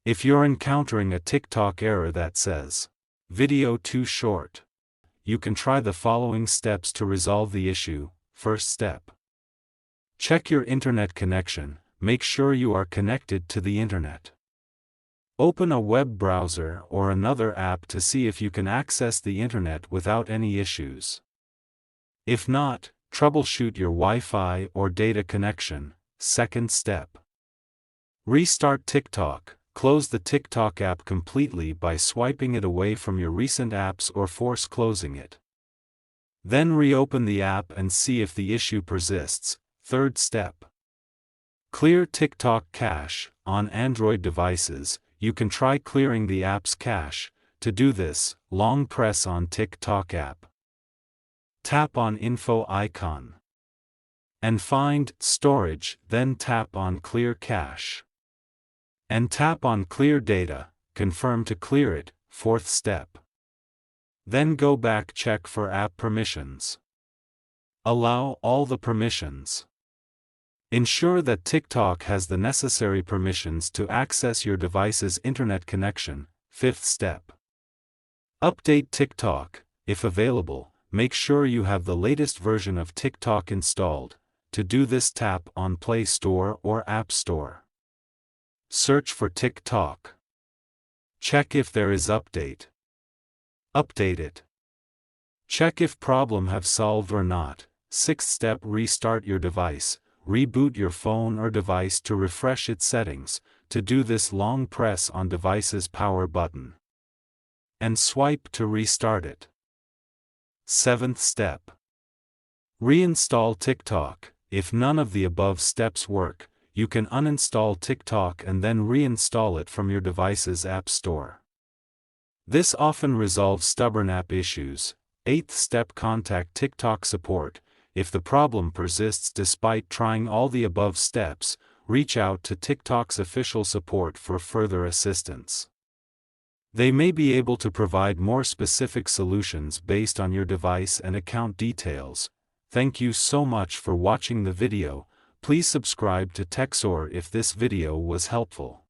If you're encountering a TikTok error that says, "Video too short," you can try the following steps to resolve the issue. First step. Check your internet connection. Make sure you are connected to the internet. Open a web browser or another app to see if you can access the internet without any issues. If not, troubleshoot your Wi-Fi or data connection. Second step. Restart TikTok. Close the TikTok app completely by swiping it away from your recent apps or force closing it. Then reopen the app and see if the issue persists. Third step. Clear TikTok cache. On Android devices, you can try clearing the app's cache. To do this, long press on TikTok app. Tap on Info icon. And find Storage, then tap on Clear Cache. And tap on Clear Data, confirm to clear it. Fourth step. Then go back, check for app permissions. Allow all the permissions. Ensure that TikTok has the necessary permissions to access your device's internet connection. Fifth step. Update TikTok. If available, make sure you have the latest version of TikTok installed. To do this, tap on Play Store or App Store. Search for TikTok. Check if there is update. Update it. Check if problem have solved or not. Sixth step. Restart your device. Reboot your phone or device to refresh its settings. To do this, long press on device's power button and swipe to restart it. Seventh step. Reinstall TikTok. If none of the above steps work, you can uninstall TikTok and then reinstall it from your device's app store. This often resolves stubborn app issues. Eighth step. Contact TikTok support. If the problem persists despite trying all the above steps, reach out to TikTok's official support for further assistance. They may be able to provide more specific solutions based on your device and account details. Thank you so much for watching the video. Please subscribe to TechSor if this video was helpful.